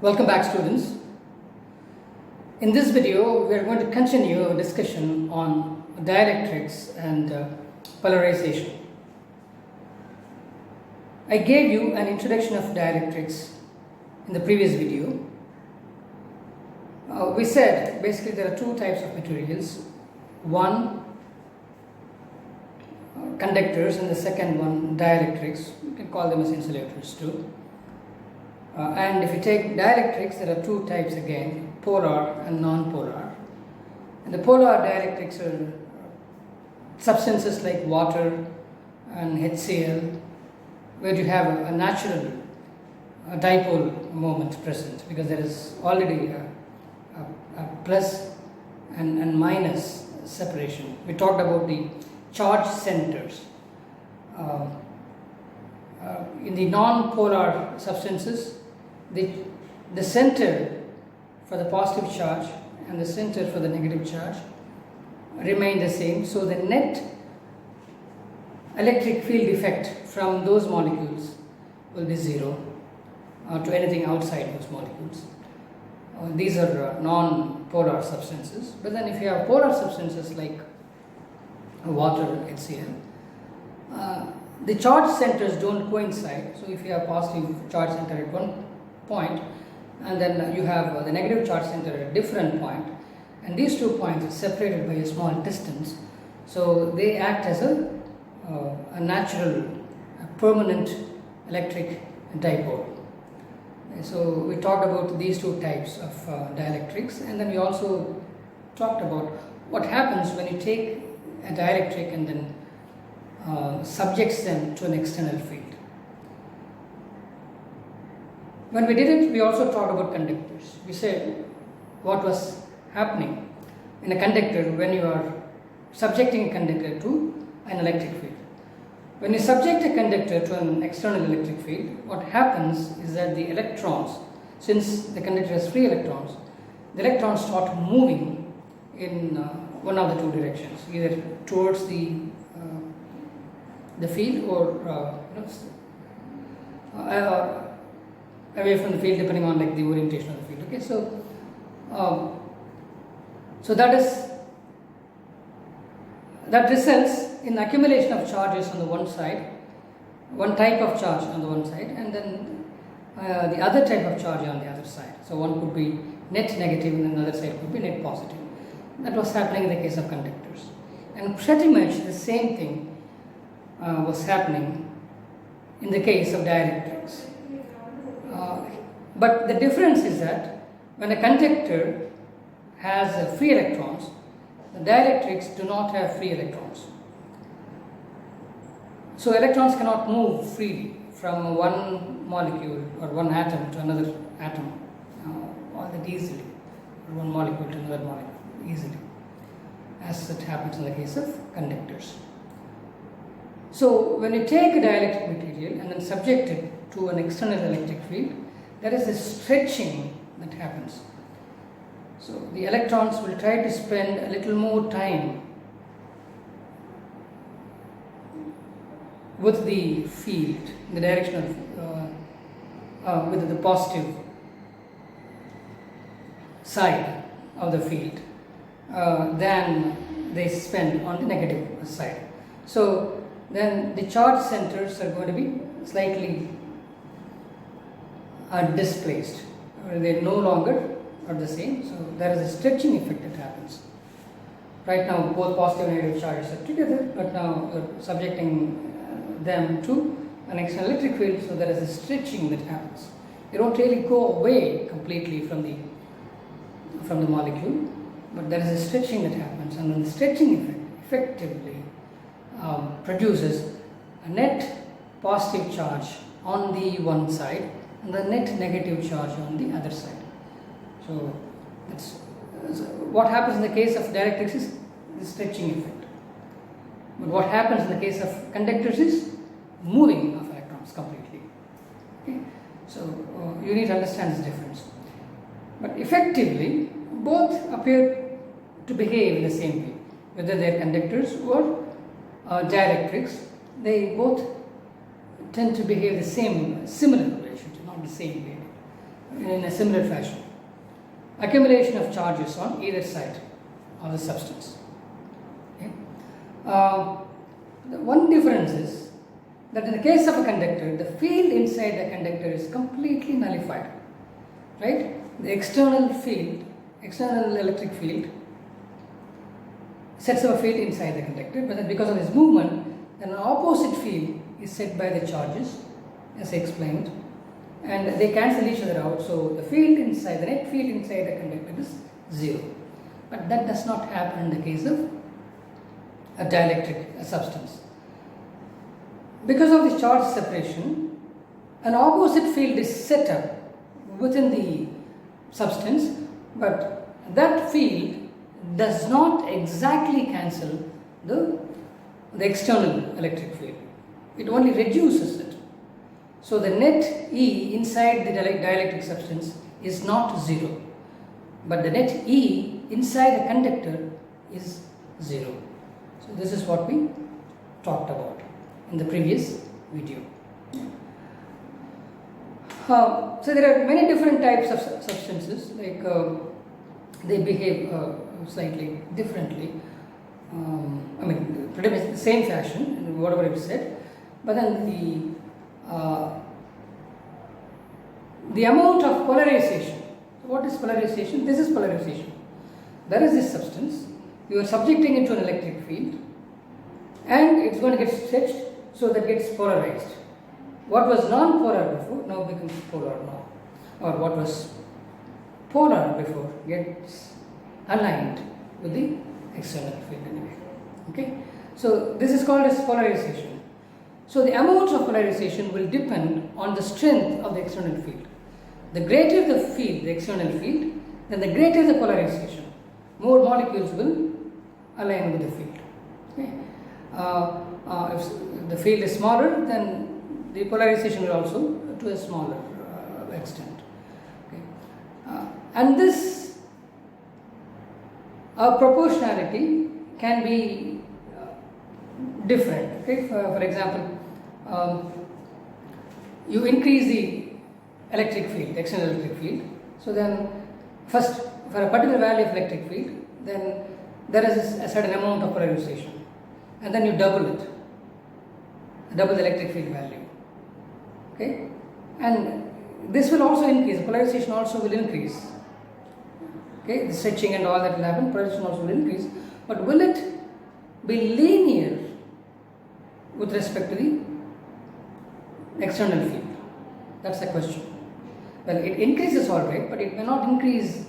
Welcome back, students. In this video, we are going to continue our discussion on dielectrics and polarization. I gave you an introduction of dielectrics in the previous video. We said basically there are two types of materials. One, conductors, and the second one, dielectrics. You can call them as insulators too. And if you take dielectrics, there are two types again, polar and non-polar. And the polar dielectrics are substances like water and HCl, where you have a natural dipole moment present, because there is already a plus and minus separation. We talked about the charge centers. In the non-polar substances, the center for the positive charge and the center for the negative charge remain the same. So the net electric field effect from those molecules will be zero to anything outside those molecules. These are non-polar substances. But then if you have polar substances like water and HCl, the charge centers don't coincide. So if you have positive charge center at one point, and then you have the negative charge center at a different point, and these 2 points are separated by a small distance, so they act as a natural, permanent electric dipole. So we talked about these two types of dielectrics, and then we also talked about what happens when you take a dielectric and then subjects them to an external field. When we did it, we also talked about conductors. We said what was happening in a conductor when you are subjecting a conductor to an electric field. When you subject a conductor to an external electric field, what happens is that the electrons, since the conductor has free electrons, the electrons start moving in one of the two directions, either towards the field or away from the field, depending on like the orientation of the field. Okay, so that results in accumulation of charges on the one side, one type of charge on the one side, and then the other type of charge on the other side. So one could be net negative and another side could be net positive. That was happening in the case of conductors, and pretty much the same thing was happening in the case of dielectrics. But the difference is that when a conductor has free electrons, the dielectrics do not have free electrons. So electrons cannot move freely from one molecule or one atom to another atom all that easily, or one molecule to another molecule easily, as it happens in the case of conductors. So when you take a dielectric material and then subject it to an external electric field, there is a stretching that happens. So the electrons will try to spend a little more time with the field in the direction of with the positive side of the field than they spend on the negative side. So then the charge centers are going to be slightly displaced. They no longer are the same. So there is a stretching effect that happens. Right now both positive and negative charges are together, but now subjecting them to an external electric field, so there is a stretching that happens. They don't really go away completely from the molecule, but there is a stretching that happens, and then the stretching effect effectively produces a net positive charge on the one side and the net negative charge on the other side. So that's what happens in the case of dielectrics is the stretching effect. But what happens in the case of conductors is moving of electrons completely. Okay? So you need to understand this difference. But effectively, both appear to behave in the same way, whether they are conductors or dielectrics. They both tend to behave the same, similar relationship, not the same way. in a similar fashion. Accumulation of charges on either side of the substance. Okay. The one difference is that in the case of a conductor, the field inside the conductor is completely nullified, right? The external field, external electric field, sets up a field inside the conductor, but then because of this movement, then an opposite field is set by the charges, as I explained, and they cancel each other out. So the field inside, the net field inside the conductor is 0. But that does not happen in the case of a dielectric substance. Because of this charge separation, an opposite field is set up within the substance, but that field does not exactly cancel the external electric field. It only reduces it. So the net E inside the dielectric substance is not 0, but the net E inside a conductor is 0. So this is what we talked about in the previous video. So there are many different types of substances, like they behave slightly differently. I mean, pretty much the same fashion in whatever it said, but then the amount of polarization. So what is polarization? This is polarization. There is this substance, you are subjecting it to an electric field, and it's going to get stretched so that it gets polarized. What was non-polar before now becomes polar now, or what was polar before gets aligned with the external field anyway. Okay, so this is called as polarization. So the amount of polarization will depend on the strength of the external field. The greater the field, the external field, then the greater the polarization. More molecules will align with the field. Okay. If the field is smaller, then the polarization will also to a smaller extent. Okay. And this proportionality can be different. Okay. For example, you increase the electric field, external electric field. So then, first, for a particular value of electric field, then there is a certain amount of polarization, and then you double it, double the electric field value. Okay, and this will also increase. Polarization also will increase. Okay, the stretching and all that will happen. Polarization also will increase, but will it be linear with respect to the external field? That's the question. Well, it increases all right, but it may not increase,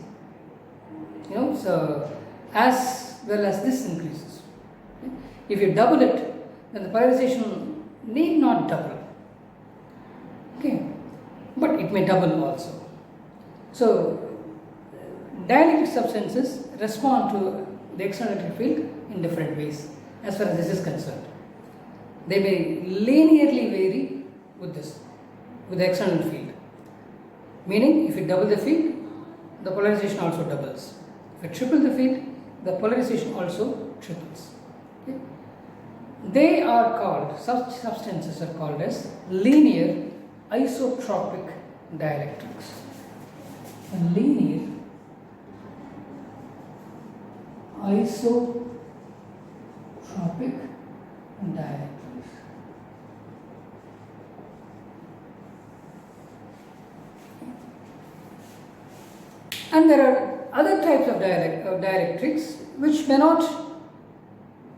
so as well as this increases. Okay? If you double it, then the polarization need not double. Okay, but it may double also. So dielectric substances respond to the external electric field in different ways as far as this is concerned. They may linearly vary with the external field. Meaning, if you double the field, the polarization also doubles. If you triple the field, the polarization also triples. Okay? They are called, such substances are called as linear isotropic dielectrics. Linear isotropic dielectrics. And there are other types of dielectrics which may not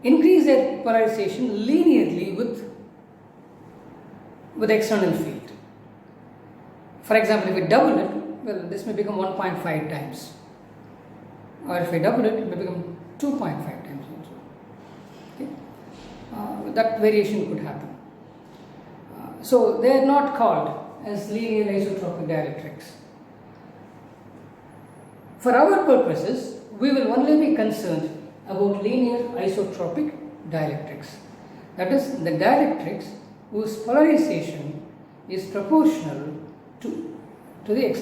increase their polarization linearly with the external field. For example, if we double it, well, this may become 1.5 times. Or if we double it, it may become 2.5 times also. Okay? That variation could happen. So they are not called as linear isotropic dielectrics. For our purposes, we will only be concerned about linear isotropic dielectrics. That is, the dielectrics whose polarization is proportional to the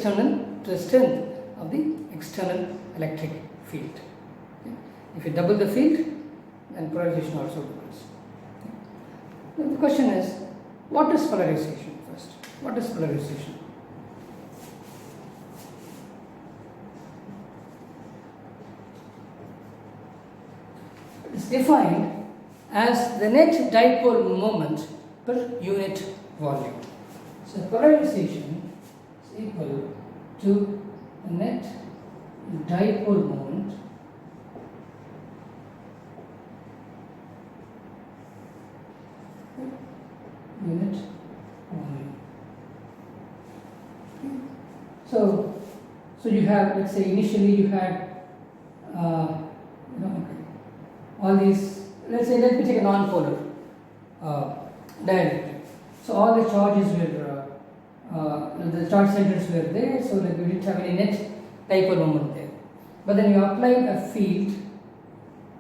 strength of the external electric field. Okay. If you double the field, then polarization also doubles. Okay. The question is, what is polarization first? What is polarization? is defined as the net dipole moment per unit volume. So polarization is equal to the net dipole moment per unit volume. So you have, let's say initially you had all these, let me take a non-polar dielectric. So all the charges were, the charge centers were there, so that we didn't have any net dipole moment there. But then you applied a field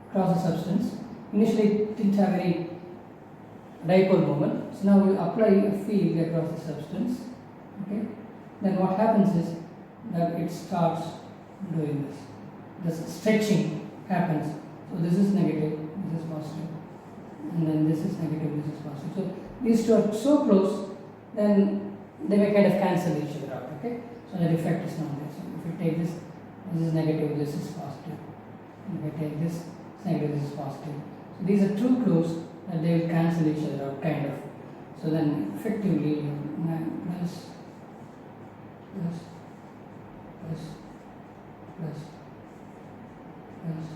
across the substance. Initially it didn't have any dipole moment, so now you apply a field across the substance. Okay, then what happens is that it starts doing this. This stretching happens. So this is negative, this is positive, and then this is negative, this is positive. So these two are so close, then they may kind of cancel each other out. Okay, so that effect is not there. So if you take this, this is negative, this is positive. If I take this, it's negative, this is positive. So these are too close that they will cancel each other out, kind of. So then effectively, plus, plus, plus, plus, plus,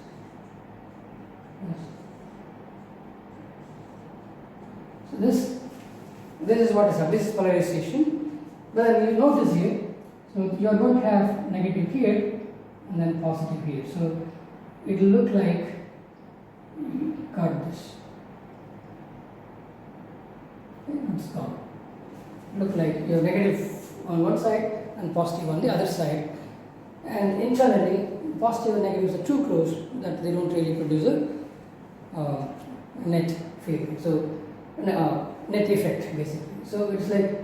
plus. So this is what is up. This is polarization. But then you notice here, so you are going to have negative here and then positive here. So it will look like you got this. Okay, it's gone. Look like you have negative on one side and positive on the other side. And internally, positive and negatives are too close that they don't really produce a net field. So net effect basically. So it's like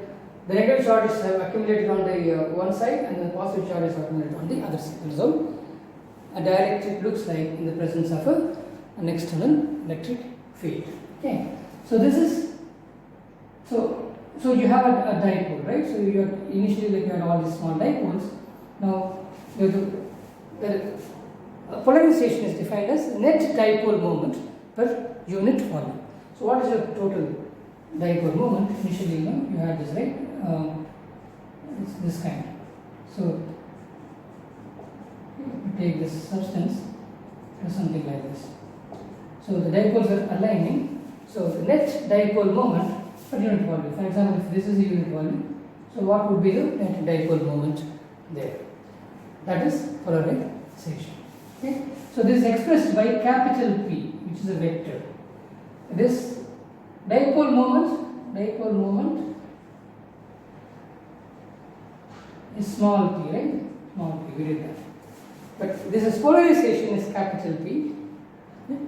the negative charges have accumulated on the one side and the positive charges are accumulated on the other side. So a dielectric looks like in the presence of an external electric field. Okay. So this is so you have a dipole, right? So you have initially like you had all these small dipoles. Now the polarization is defined as net dipole moment per unit volume. So what is your total dipole moment? Initially, you had this, right? It's this kind. So you take this substance or something like this. So the dipoles are aligning. So the net dipole moment per unit volume. For example, if this is a unit volume, so what would be the net dipole moment there? That is polarization. Okay. So this is expressed by capital P, which is a vector. This dipole moment is small p, right? Small p, we did that. But this is polarization is capital P. Okay.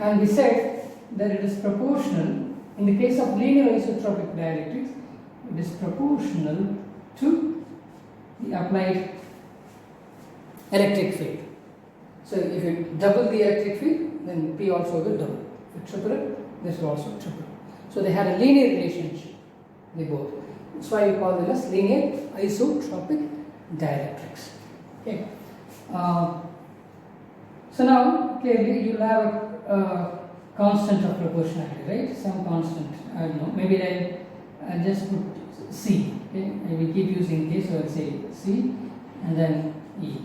And we said that it is proportional. In the case of linear isotropic dielectrics, it is proportional to the applied electric field. So if you double the electric field, then P also will double. If you triple it, this will also triple. So they had a linear relationship, they both. That's why you call them as linear isotropic dielectrics. Okay. So now clearly you will have a constant of proportionality, right? Some constant. I don't know. Maybe I'll just put C. Okay. I will keep using K, so I'll say C and then E.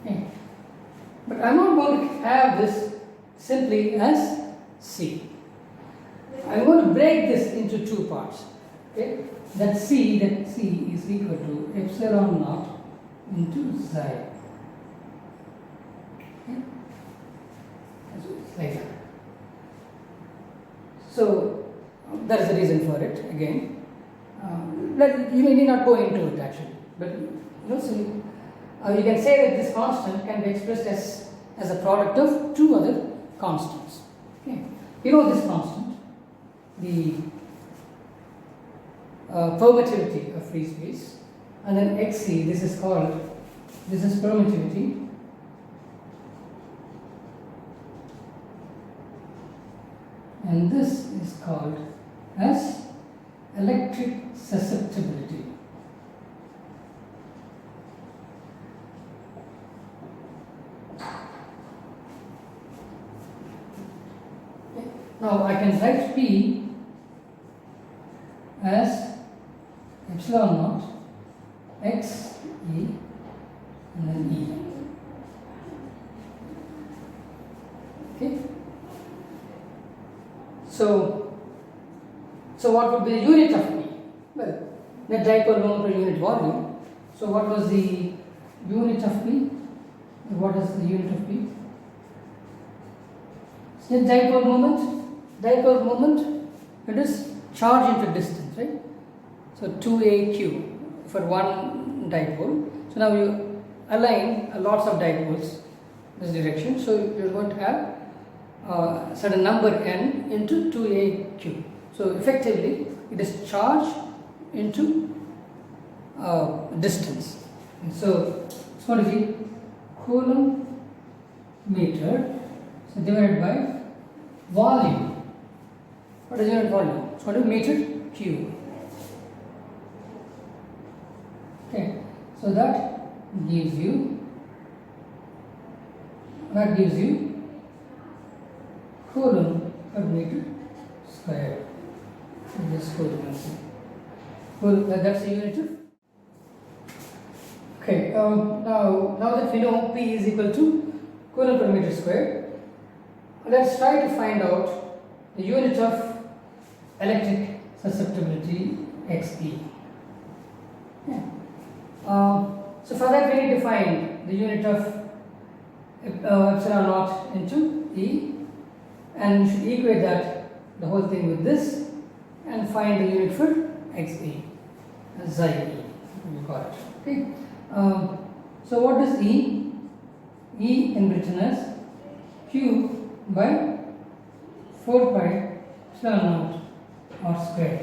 Okay. But I'm not going to have this simply as C. I'm going to break this into two parts. Okay? That C is equal to epsilon naught into xi. Okay? Like that. So that is the reason for it again. You may not go into it actually, but so you can say that this constant can be expressed as a product of two other constants. Okay. You know this constant, the permittivity of free space, and then Xc, this is permittivity, and this is called as electric susceptibility. Now I can write P as epsilon naught x E and then E. Okay. So what would be the unit of P? Well, net dipole moment per unit volume. So what was the unit of P? What is the unit of P? Net dipole moment, it is charge into distance, right? So 2AQ for one dipole. So now you align lots of dipoles this direction. So you're going to have a certain number n into 2AQ. So effectively it is charge into distance. And so it's going to be Coulomb meter, so divided by volume. What is unit volume? It's going to be meter cube. Okay, so that gives you Coulomb per meter square. This Coulomb, that's the unit of. Okay, now that we know P is equal to Coulomb per meter square, let's try to find out the unit of electric susceptibility XE. Yeah. So for that we need to find the unit of epsilon naught into E, and we should equate that the whole thing with this and find the unit for XE, xi E, we call it. Okay. So what is E? E can be written as Q by 4 pi epsilon naught r squared,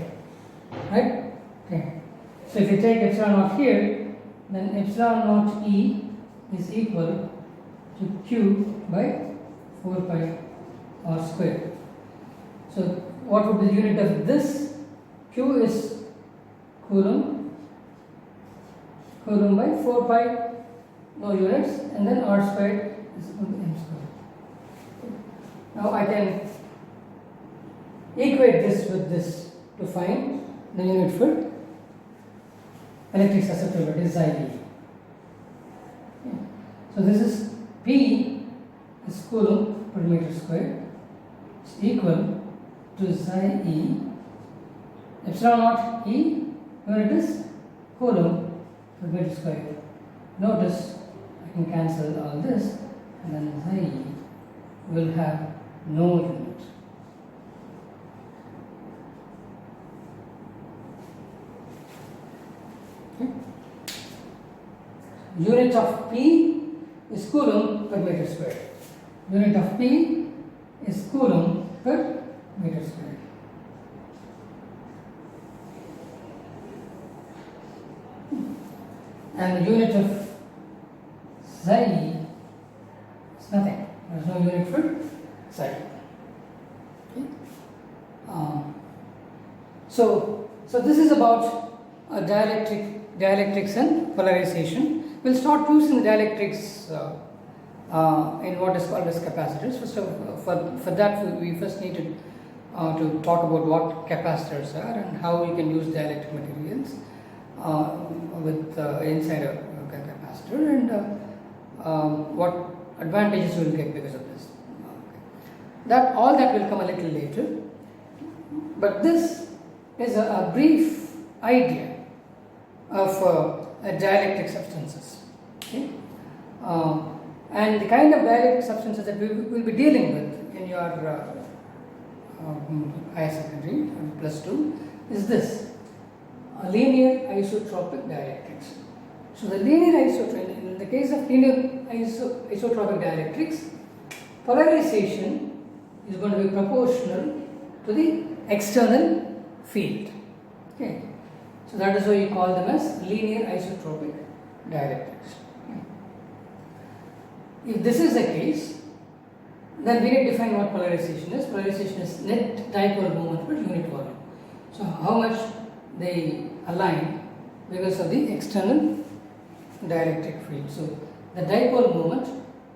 right? Okay. So if you take epsilon naught here, then epsilon naught E is equal to Q by 4 pi r squared. So what would be the unit of this? Q is Coulomb by 4 pi, no units, and then r squared is equal to m squared. Now I can equate this with this to find the unit for electric susceptibility xi E. So this is P is Coulomb per meter square, is equal to xi E. Epsilon naught E, unit is Coulomb per meter square. Notice I can cancel all this, and then xi E will have no unit. Okay. Unit of P is Coulomb per meter square. Unit of P is Coulomb per meter square. And the unit of xi is nothing. There is no unit for xi. Okay. So this is about dielectrics and polarization. We'll start using the dielectrics in what is called as capacitors. First for that we first need to talk about what capacitors are and how you can use dielectric materials with inside a capacitor, and what advantages you will get because of this. Okay. All that will come a little later, but this is a brief idea of dielectric substances. Okay? And the kind of dielectric substances that we will be dealing with in your higher secondary +2 is this: linear isotropic dielectrics. So the linear isotropic, in the case of linear isotropic dielectrics, polarization is going to be proportional to the external field. Okay. So that is why you call them as linear isotropic dielectrics. If this is the case, then we need to define what polarization is. Polarization is net dipole moment per unit volume. So how much they align because of the external dielectric field. So the dipole moment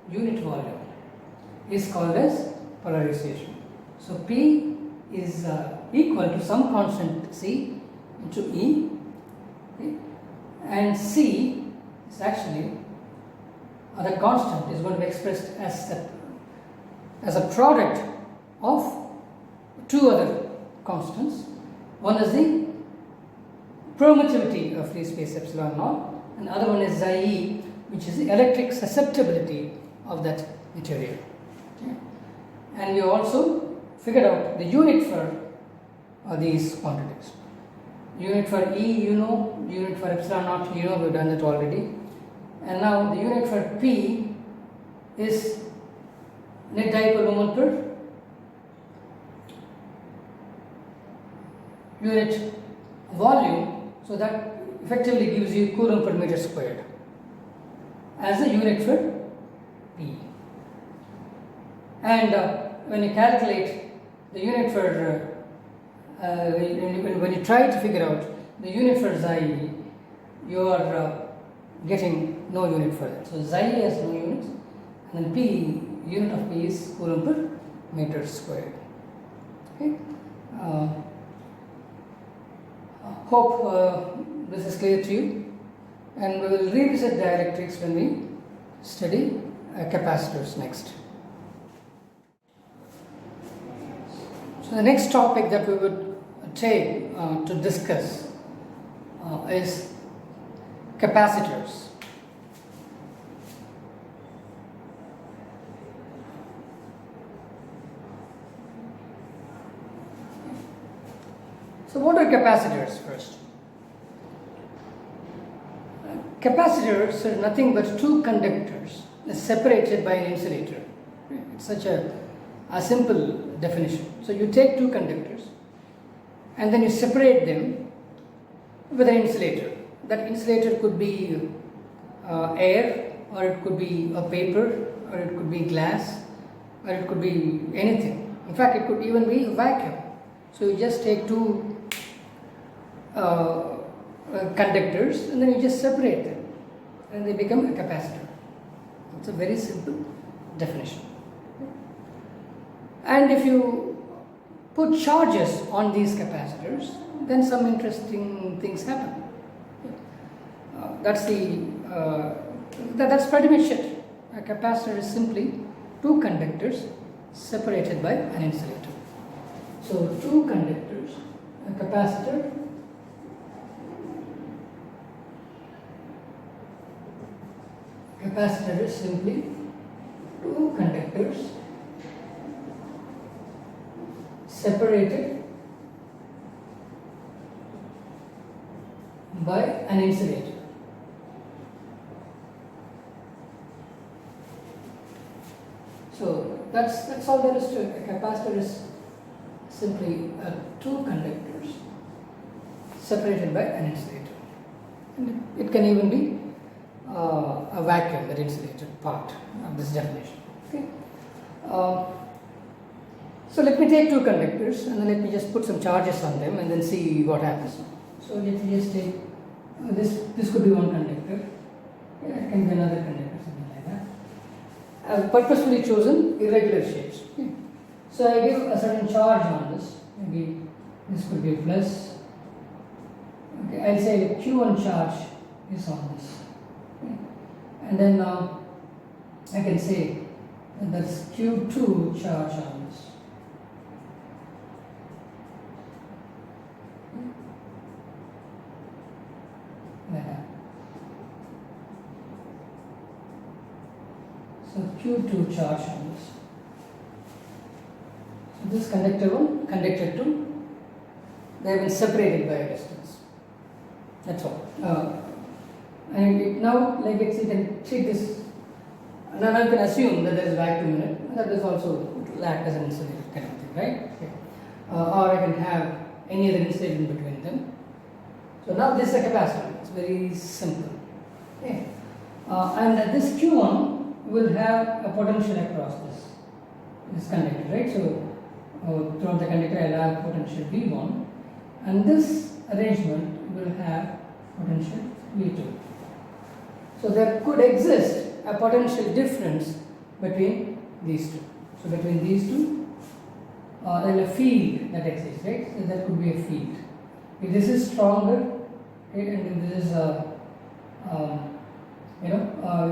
unit volume is called as polarization. So P is equal to some constant C into E, okay, and C is actually the constant is going to be expressed as a product of two other constants. One is the permittivity of free space epsilon naught, and the other one is xi e, which is the electric susceptibility of that material. Okay. And we also figured out the unit for these quantities. Unit for E, you know, unit for epsilon naught, you know, we've done that already. And now the unit for P is net dipole moment per unit volume, so that effectively gives you Coulomb per meter squared as a unit for P. And when you calculate the unit for when you try to figure out the unit for xi, you are getting no unit for that. So xi has no units, and then P, unit of P is Coulomb per meter squared. Okay. Hope this is clear to you, and we will revisit dielectrics when we study capacitors next. So the next topic that we would take to discuss is capacitors. So what are capacitors first? Capacitors are nothing but two conductors separated by an insulator. It's such a simple definition. So you take two conductors and then you separate them with an insulator. That insulator could be air, or it could be a paper, or it could be glass, or it could be anything. In fact, it could even be a vacuum. So you just take two conductors and then you just separate them and they become a capacitor. It's a very simple definition. And if you put charges on these capacitors, then some interesting things happen. That's pretty much it. A capacitor is simply two conductors separated by an insulator. So two conductors, a capacitor, capacitor is simply two conductors separated by an insulator. So that's all there is to it. A capacitor is simply two conductors separated by an insulator. And it can even be a vacuum, that insulated part of this definition. Okay. So let me take two conductors and then let me just put some charges on them and then see what happens. So let me just take this could be one conductor, it can be another conductor, something like that. I've purposefully chosen irregular shapes. Okay. So I give a certain charge on this, maybe this could be plus. Okay, I'll say the Q1 charge is on this. Okay. And then I can say that that's Q2 charge on this. Like that. So Q2 charge on this. So this conductor 1, conductor 2, they have been separated by a distance. That's all. And now, like you can treat this. Now you can assume that there is vacuum in it. That is also to act as an insulator kind of thing, right? Okay. Or I can have any other insulator in between them. So now this is a capacitor. It's very simple. Okay. And this Q1 will have a potential across this conductor, right? So throughout the conductor I will have potential V1, and this arrangement will have potential V2. So there could exist a potential difference between these two. So between these two, and a field that exists, right? So that could be a field. If this is stronger, okay, and if this is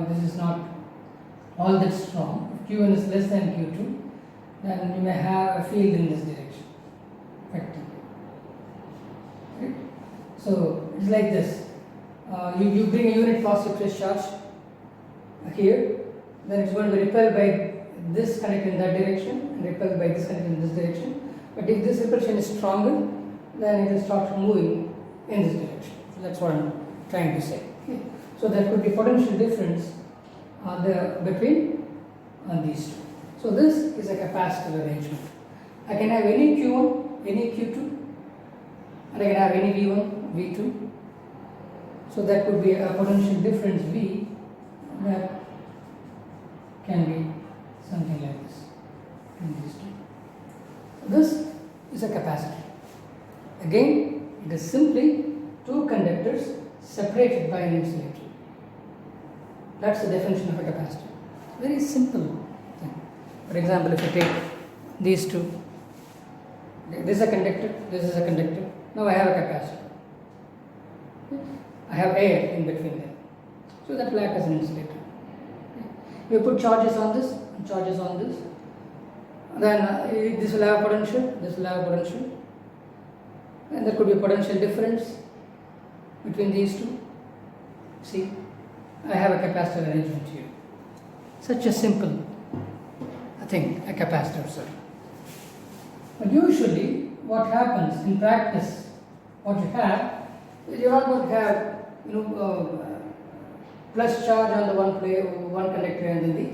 this is not all that strong, if Q1 is less than Q2, then you may have a field in this direction, effectively. Right? So it's like this. You bring a unit positive phase charge here, then it's going to be repelled by this conductor in that direction and repelled by this conductor in this direction. But if this repulsion is stronger, then it will start moving in this direction. So that's what I'm trying to say. Okay. So there could be potential difference between these two. So this is a capacitor arrangement. I can have any Q1, any Q2, and I can have any V1, V2. So that could be a potential difference V that can be something like this in these two. This is a capacitor. Again, it is simply two conductors separated by an insulator. That's the definition of a capacitor. Very simple thing. For example, if you take these two, this is a conductor, this is a conductor. Now I have a capacitor. I have air in between them. So that will act as an insulator. You put charges on this and charges on this. Then this will have a potential, this will have a potential. And there could be a potential difference between these two. See, I have a capacitor arrangement here. Such a simple thing, a capacitor circuit. But usually, what happens in practice, what you have, is you are not going to have, plus charge on the one conductor and then the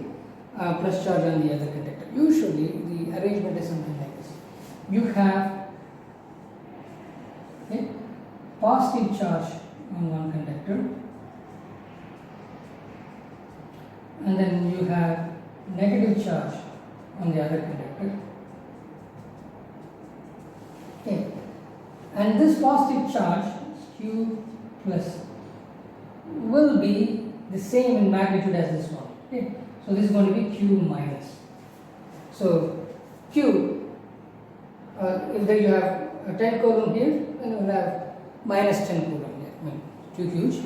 plus charge on the other conductor. Usually, the arrangement is something like this. You have positive charge on one conductor, and then you have negative charge on the other conductor. Okay. And this positive charge, Q plus, will be the same in magnitude as this one. Okay. So this is going to be Q minus. So Q, if there you have a 10 coulomb here, then you will have minus 10 coulomb here. I mean, too huge,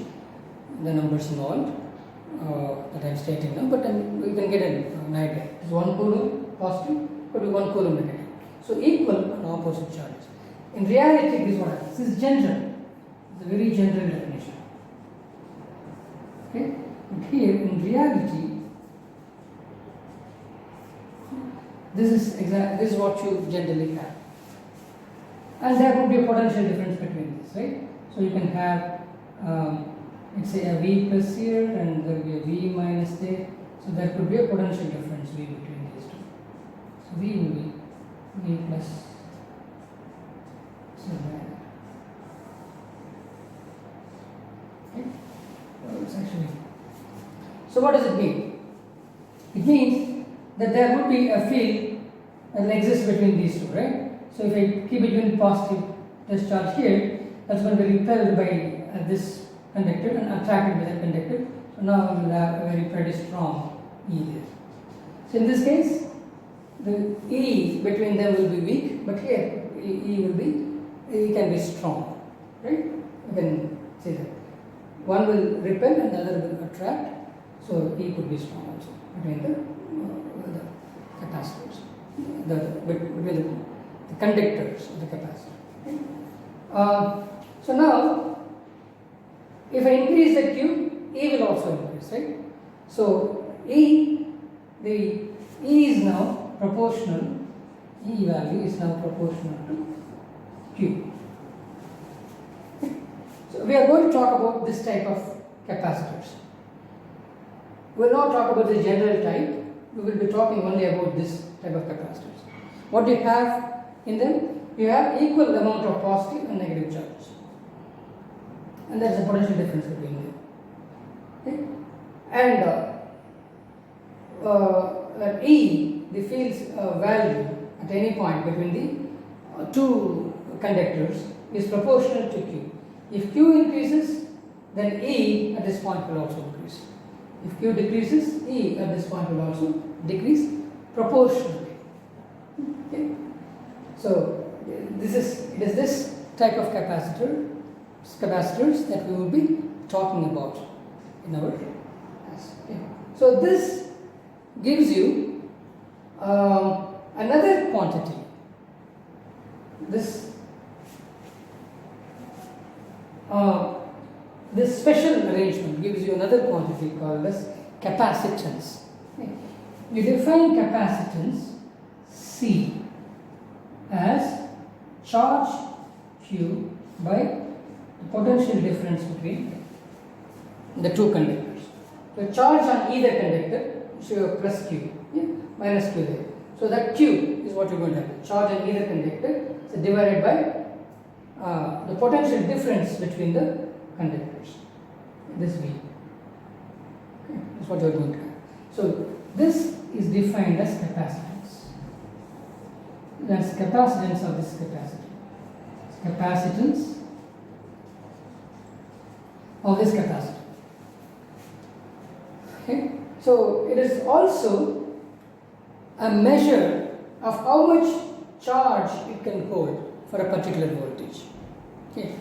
the numbers involved that I am stating now, but then we can get an idea. It is 1 coulomb positive, could be 1 coulomb negative. So equal and opposite charges. In reality, this is what happens. This is general. It's a very general definition. Okay? But here, in reality, this is what you generally have. And there would be a potential difference between this, right? So you can have, let's say, a V plus here, and there will be a V minus there. So there could be a potential difference V between these two. So V will be V plus. So okay. It's actually. So what does it mean? It means that there would be a field that exists between these two, right? So if I keep a unit positive discharge here, that's going to be repelled by this conductor and attracted by that conductor. So now we will have a very pretty strong E there. So in this case, the E between them will be weak, but here E can be strong, right? You can say that. One will repel and the other will attract, so E could be strong also between the capacitors, between the conductors of the capacitor. Okay? So now, if I increase the Q, E will also increase, right? So the E is now proportional, E value is now proportional to Q. Okay? So we are going to talk about this type of capacitors. We will not talk about the general type, we will be talking only about this type of capacitors. What do you have in them? You have equal amount of positive and negative charges. And there is a potential difference between them. Okay? And that E, the field's value at any point between the two conductors is proportional to Q. If Q increases, then E at this point will also increase. If Q decreases, E at this point will also decrease proportionally. Okay? So it is this type of capacitors that we will be talking about in our class. Okay. So this gives you another quantity. This special arrangement gives you another quantity called as capacitance. Okay. You define capacitance C as charge Q by the potential difference between the two conductors. So charge on either conductor, so you have plus Q, minus Q there. So that Q is what you're going to have. Charge on either conductor, so divided by the potential difference between the conductors. This V. Okay, that's what you're going to have. So this is defined as capacitance. That's capacitance of this capacitor. Capacitance of this capacitor. Okay, so it is also a measure of how much charge it can hold for a particular voltage. Okay.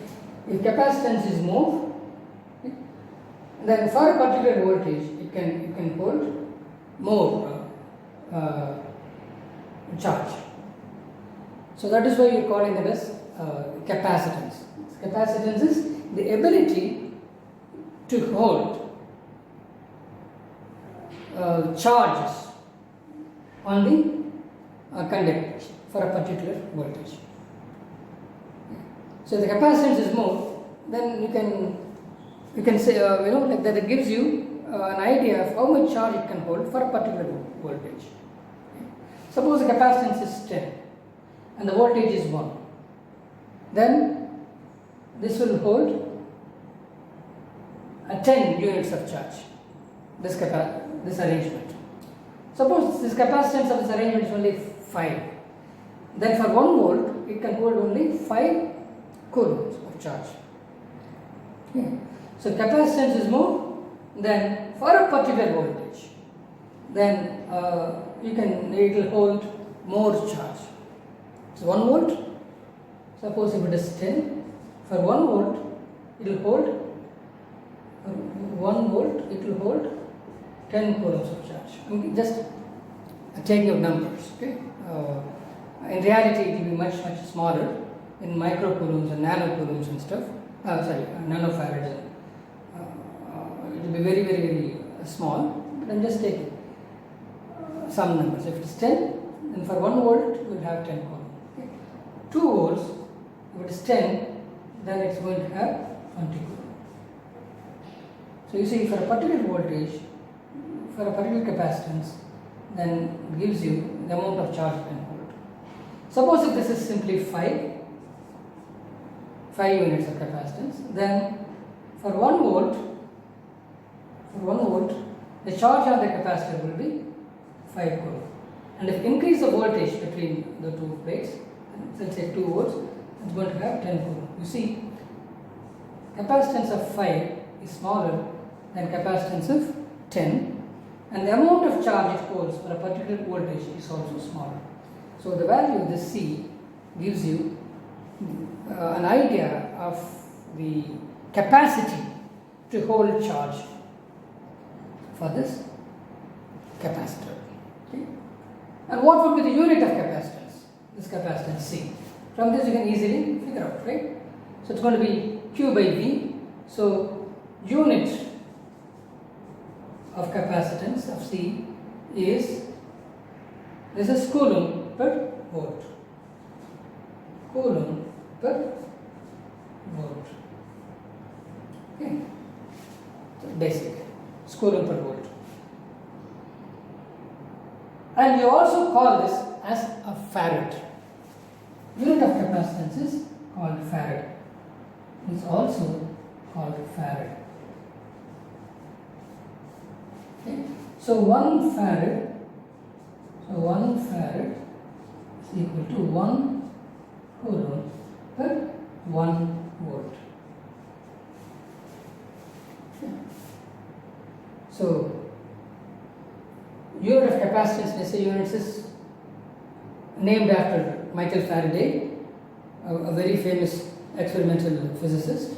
If capacitance is more, okay, then for a particular voltage it can hold more charge. So that is why you are calling it as capacitance. Capacitance is the ability to hold charges on the conductors for a particular voltage. So the capacitance is more, then you can say like that it gives you an idea of how much charge it can hold for a particular voltage. Suppose the capacitance is 10 and the voltage is 1, then this will hold 10 units of charge, this arrangement. Suppose this capacitance of this arrangement is only 5, then for 1 volt it can hold only 5 coulombs of charge. Okay. So capacitance is more, then for a particular voltage, then it will hold more charge. So 1 volt, suppose if it is 10, for 1 volt it will hold 1 volt it will hold 10 coulombs of charge. I'm just taking of numbers. Okay. In reality it will be much smaller in microcoulombs and nanocoulombs and stuff. Nanofarads. It will be very small. But I'm just taking some numbers. If it is 10, then for 1 volt we will have 10 coulombs. Okay. 2 volts, if it is 10, then it's going to have 20 coulombs. So you see, for a particular voltage, for a particular capacitance, then it gives you the amount of charge it can hold. Suppose if this is simply 5 units of capacitance, then for 1 volt, the charge on the capacitor will be 5 coulomb. And if increase the voltage between the two plates, let's say 2 volts, it's going to have 10 coulomb. You see, capacitance of 5 is smaller than capacitance of 10, and the amount of charge it holds for a particular voltage is also smaller. So the value of this C gives you an idea of the capacity to hold charge for this capacitor. Okay. And what would be the unit of capacitance? This capacitance C. From this you can easily figure out, right? So it's going to be Q by V. So unit of capacitance of C is, this is coulomb per volt. Coulomb per volt. Okay. So basic. It's coulomb per volt. And you also call this as a farad. Unit of capacitance is called farad. It's also called farad. Okay. So 1 farad is equal to 1 coulomb per 1 volt. Okay. So unit of capacitance, let's say units is named after Michael Faraday, a very famous experimental physicist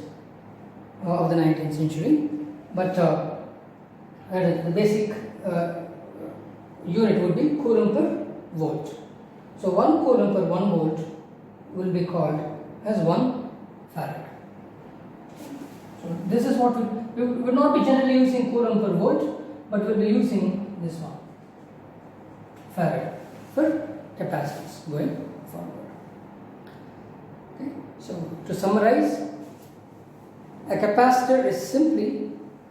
of the 19th century. But the basic unit would be coulomb per volt. So 1 coulomb per 1 volt will be called as 1 farad. So this is what we will not be generally using coulomb per volt, but we will be using this one, farad, for capacitance going forward. Okay. So to summarize, a capacitor is simply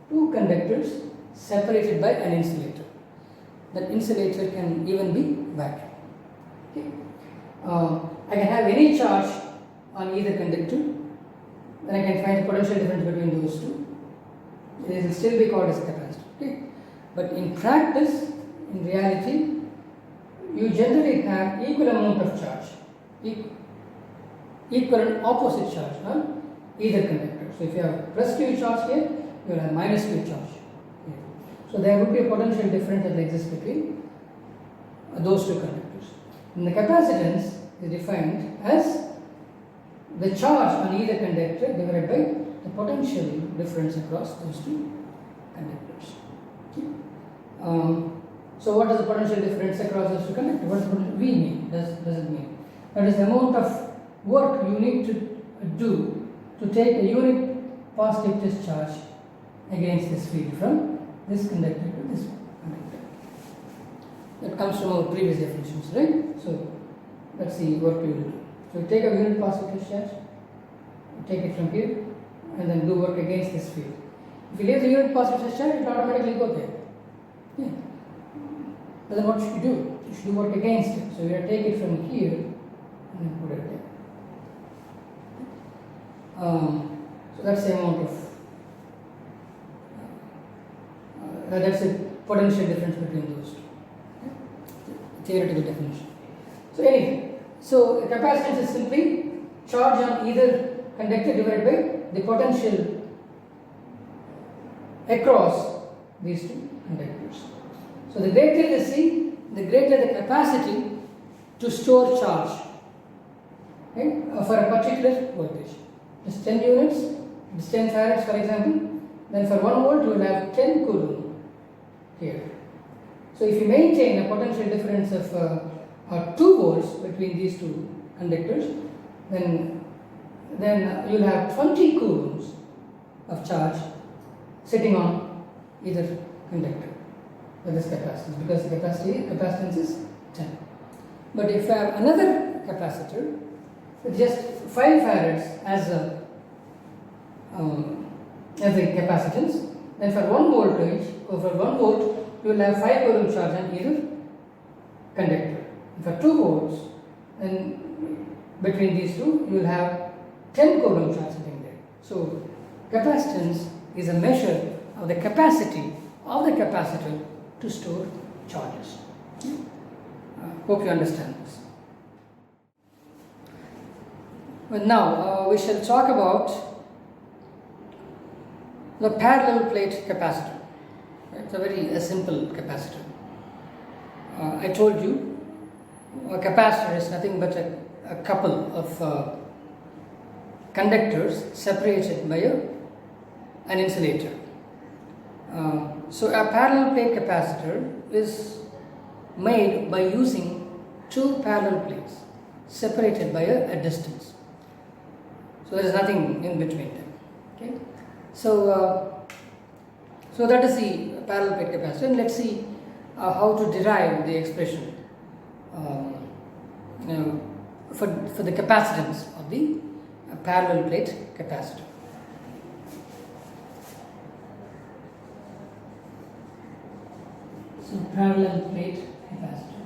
two conductors separated by an insulator. That insulator can even be vacuum. Okay. I can have any charge on either conductor, then I can find the potential difference between those two. It will still be called as a capacitor. Okay. But in practice, in reality, you generally have equal amount of charge, equal and opposite charge on either conductor. So if you have plus Q charge here, you will have minus Q charge here. So there would be a potential difference that exists between those two conductors. And the capacitance is defined as the charge on either conductor divided by the potential difference across those two conductors. Okay. So what is the potential difference across those two conductors? What does V mean? Does it mean? That is the amount of work you need to do to take a unit positive discharge against this field from this conductor to this conductor. That comes from our previous definitions, right? So let's see what we will do. So take a unit positive discharge, take it from here, and then do work against this field. If you leave the unit positive discharge, it will automatically go there. Yeah. But then what should you do? You should do work against it. So you have to take it from here and then put it there. So that's the amount of that's the potential difference between those two. Okay? Theoretical definition. So anyway, so capacitance is simply charge on either conductor divided by the potential across these two conductors. So the greater the C, the greater the capacity to store charge, okay, for a particular voltage. Just 10 units, it's 10 farads for example, then for 1 volt you will have 10 coulomb here. So if you maintain a potential difference of 2 volts between these two conductors, then you will have 20 coulombs of charge sitting on either conductor. That is capacitance, because the capacitance is 10. But if you have another capacitor with just 5 farads as a capacitance, then for 1 voltage or for 1 volt you will have 5 coulomb charge on either conductor. And for 2 volts, then between these two you will have 10 coulomb charge sitting there. So capacitance is a measure of the capacity of the capacitor to store charges. Hope you understand this. But now we shall talk about the parallel plate capacitor. It's a very simple capacitor. I told you a capacitor is nothing but a couple of conductors separated by an insulator. So a parallel plate capacitor is made by using two parallel plates separated by a distance. So there is nothing in between them. Okay. So that is the parallel plate capacitor. And let's see how to derive the expression for the capacitance of the parallel plate capacitor. So parallel plate capacitor.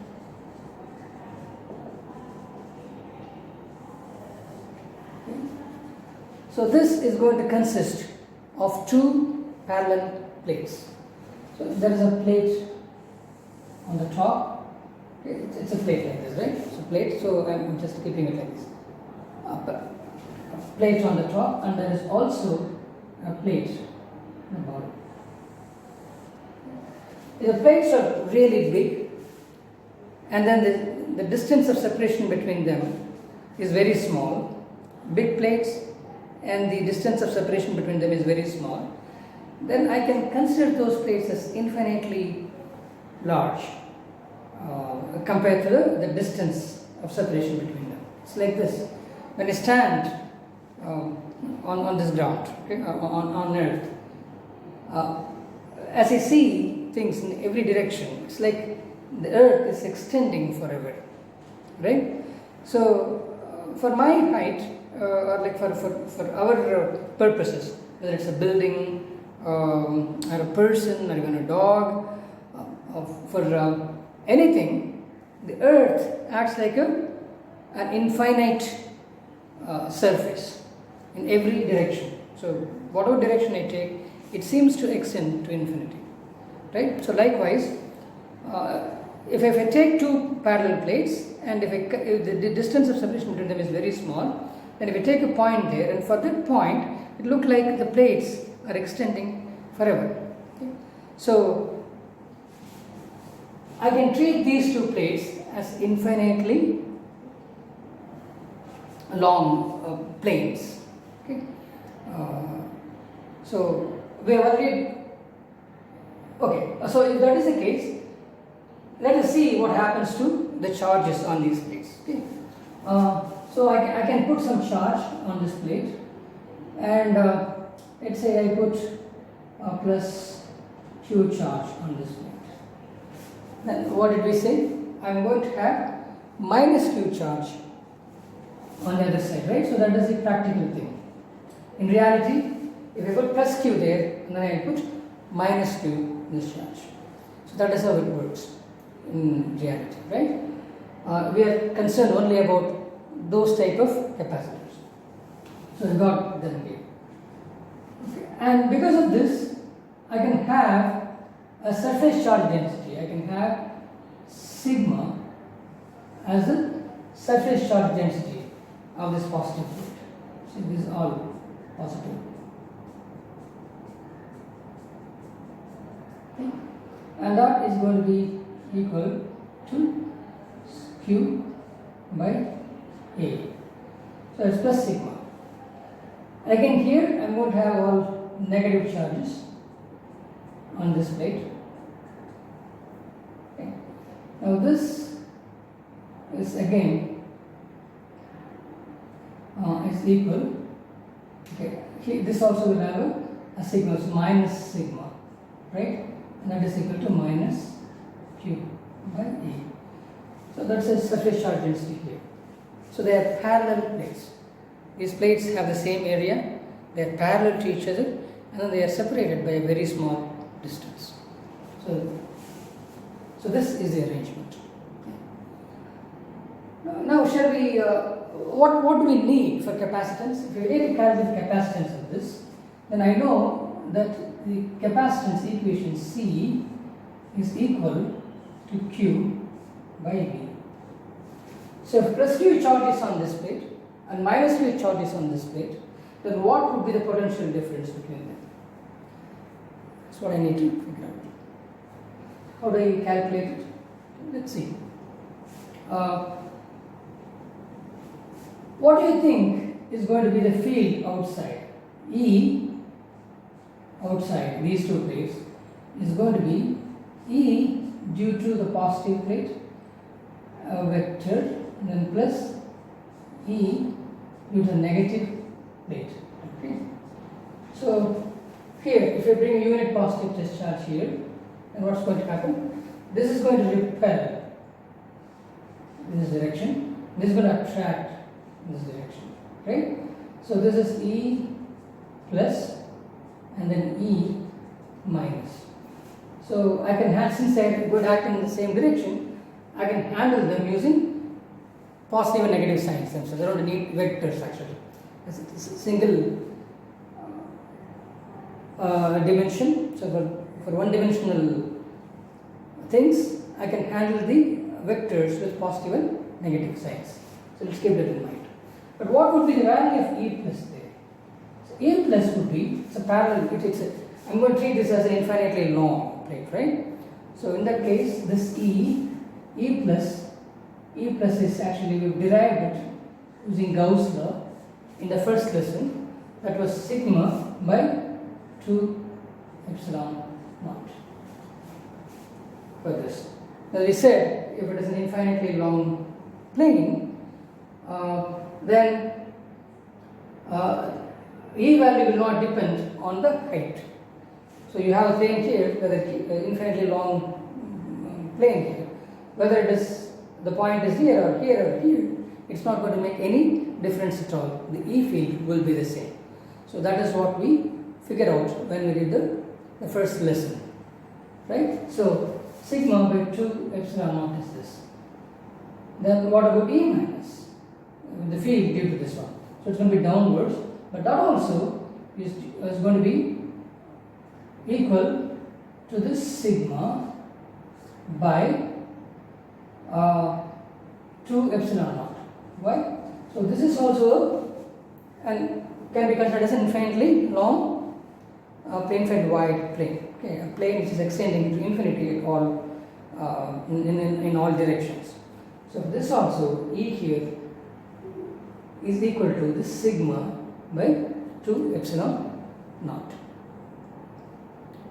Okay. So this is going to consist of two parallel plates. So there is a plate on the top. Okay. It's a plate like this, right? So plate. So I'm just keeping it like this. A plate on the top, and there is also a plate on the bottom. The plates are really big, and then the distance of separation between them is very small, big plates, and the distance of separation between them is very small, then I can consider those plates as infinitely large compared to the distance of separation between them. It's like this. When I stand on this ground, okay, on earth, as I see things in every direction, it's like the earth is extending forever, right? So for my height, or like for our purposes, whether it's a building, or a person, or even a dog, for anything, the earth acts like an infinite surface in every direction. So whatever direction I take, it seems to extend to infinity, right? So likewise, if I take two parallel plates, and if the distance of separation between them is very small, then if I take a point there, and for that point, it looks like the plates are extending forever. Okay? So I can treat these two plates as infinitely long planes. Okay? So we have already. Okay. So if that is the case, let us see what happens to the charges on these plates. Okay. So I can put some charge on this plate, and let's say I put plus Q charge on this plate. Then what did we say? I'm going to have minus Q charge on the other side, right? So that is the practical thing. In reality, if I put plus Q there, and then I put minus Q in this charge. So that is how it works in reality, right? We are concerned only about those type of capacitors. So we got them here. Okay. And because of this, I can have a surface charge density. I can have sigma as the surface charge density of this positive plate. So this is all positive. Okay. And that is going to be equal to Q by A. So it's plus sigma. Again here I am going to have all negative charges on this plate. Okay. Now this is again is equal. Okay. Here, this also will have a sigma, so minus sigma, right? And that is equal to minus Q by A. So that's a surface charge density here. So they are parallel plates. These plates have the same area, they are parallel to each other, and then they are separated by a very small distance. So this is the arrangement. Now shall we, what do we need for capacitance? If we really calculate the capacitance of this, then I know that the capacitance equation C is equal to Q by V. So if plus Q charge is on this plate and minus Q charge is on this plate, then what would be the potential difference between them? That's what I need to figure out. How do I calculate it? Let's see. What do you think is going to be the field outside? E outside these two plates is going to be E due to the positive plate vector, and then plus E due to the negative plate. Okay. So here, if you bring a unit positive discharge here, then what's going to happen? This is going to repel in this direction. This is going to attract in this direction, right? So this is E plus and then E minus. So I can have, since I would act in the same direction, I can handle them using positive and negative signs themselves. I don't need vectors actually. It's a single dimension. So for one dimensional things, I can handle the vectors with positive and negative signs. So let's keep that in mind. But what would be the value of E plus there? So E plus would be, it's a parallel, I'm going to treat this as an infinitely long plate, right? So in that case, this E plus E plus is actually, we've derived it using Gauss law in the first lesson. That was sigma by 2 epsilon naught for this. As we said, if it is an infinitely long plane, then E value will not depend on the height. So you have a plane here, the infinitely long plane here. Whether it is the point is here or here or here, it's not going to make any difference at all. The E field will be the same. So that is what we figured out when we did the first lesson, right? So sigma by 2 epsilon naught is this. Then what about E minus? The field due to this one. So it's going to be downwards, but that also is going to be equal to this sigma by 2 epsilon naught. Why? So this is also and can be considered as an infinitely long infinite wide plane. Okay, a plane which is extending to infinity at all in all directions. So this also E here is equal to this sigma by 2 epsilon naught.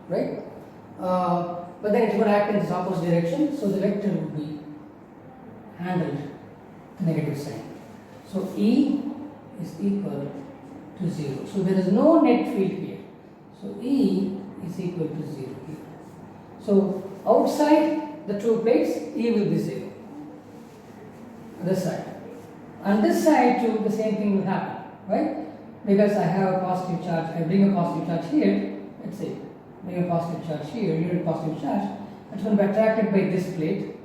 Right? But then it's going to act in this opposite direction, so the vector will be handled negative sign. So E is equal to 0. So there is no net field here. So E is equal to 0 here. So outside the two plates, E will be 0. This side. And this side too, the same thing will happen, right? Because I have a positive charge, I bring a positive charge here, let's say, bring a positive charge here, unit positive charge, it's going to be attracted by this plate,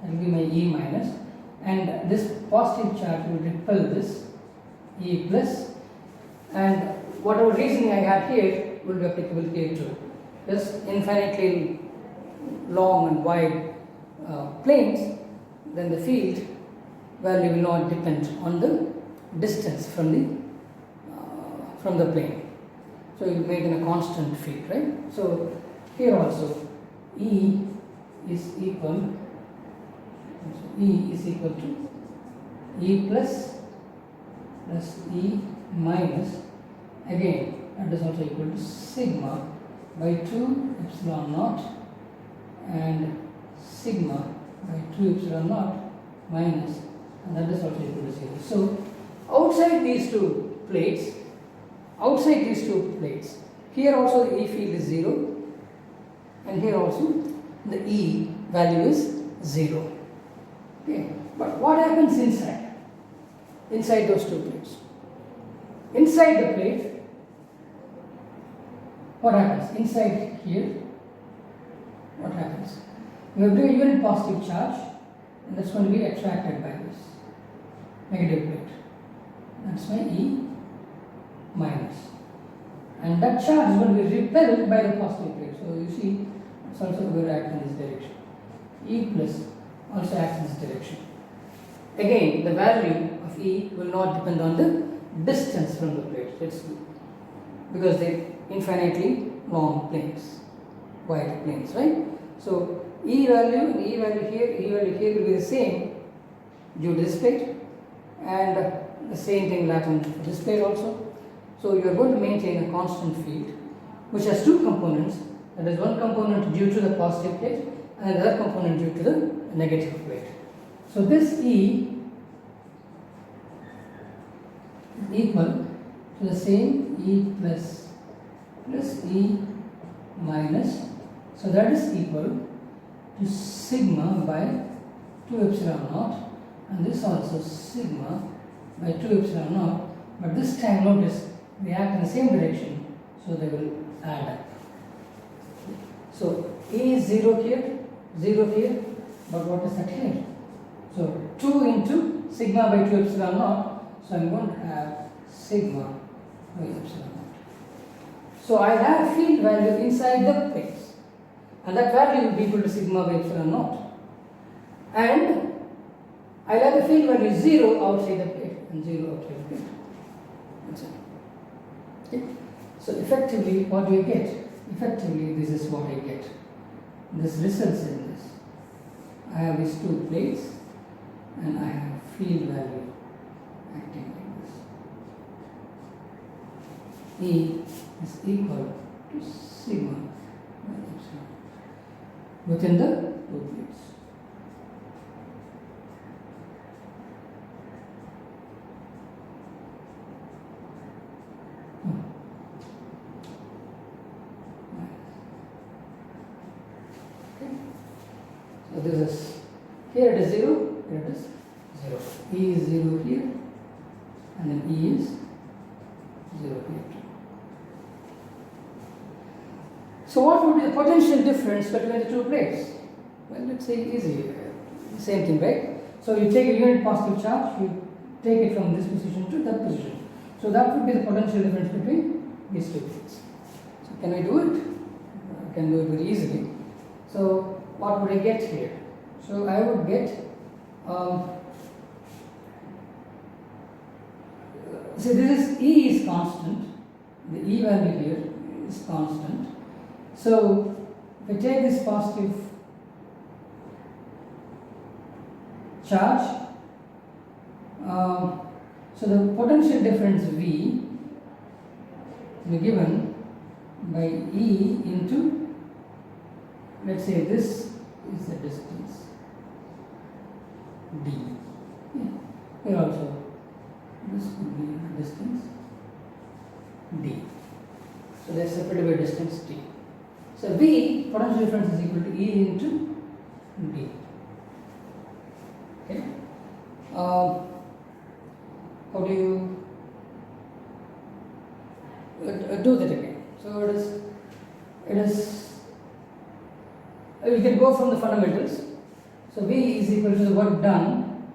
that will be my E minus, and this positive charge will repel this E plus, and whatever reasoning I have here will be applicable here too. This infinitely long and wide planes, then the field value will not depend on the distance from the plane. So you maintain a constant field, right? So here also E is equal to E plus E minus, again that is also equal to sigma by 2 epsilon naught and sigma by 2 epsilon naught minus, and that is also equal to 0. So outside these two plates, here also the E field is 0, and here also the E value is 0. Okay, but what happens inside those two plates? Inside the plate, what happens? Inside here, what happens? We have a unit positive charge, and that's going to be attracted by this negative plate. That's my E minus. And that charge is going to be repelled by the positive plate. So you see, it's also going to act in this direction. E plus also acts in this direction. Again, the value of E will not depend on the distance from the plates. Because they're infinitely long planes, wide planes, right? So E value and E value here will be the same due to this plate, and the same thing will happen for this plate also. So you are going to maintain a constant field which has two components. That is one component due to the positive plate and another component due to the negative plate. So this E is equal to the same E plus E minus. So that is equal to sigma by 2 epsilon naught, and this also sigma by 2 epsilon naught, but this time notice they act in the same direction, so they will add up. So E is 0 here, but what is that here? So 2 into sigma by 2 epsilon naught, so I am going to have sigma by epsilon naught. So I have field value inside the plates, and that value will be equal to sigma by epsilon naught. And I have the field value 0 outside the plate and 0 outside the plate. That's it. Okay. So effectively, what do I get? Effectively, this is what I get. This results in this. I have these two plates. and I have field value acting like this. E is equal to sigma by epsilon within the two plates. So this is, here it is 0, here it is 0. E is 0 here, and then E is 0 here too. So what would be the potential difference between the two plates? Well, let's say easy, same thing, right? So you take a unit positive charge, you take it from this position to that position. So that would be the potential difference between these two plates. So can I do it? I can do it very easily. So what would I get here? So I would get, so this is E is constant, the E value here is constant. So if I take this positive charge, so the potential difference V will be given by E into, let's say this is the distance D. Here also this would be the distance D. So they are separated by distance D. So V, potential difference, is equal to E into D. Okay. How do you do that again? So it is you can go from the fundamentals. So V is equal to the work done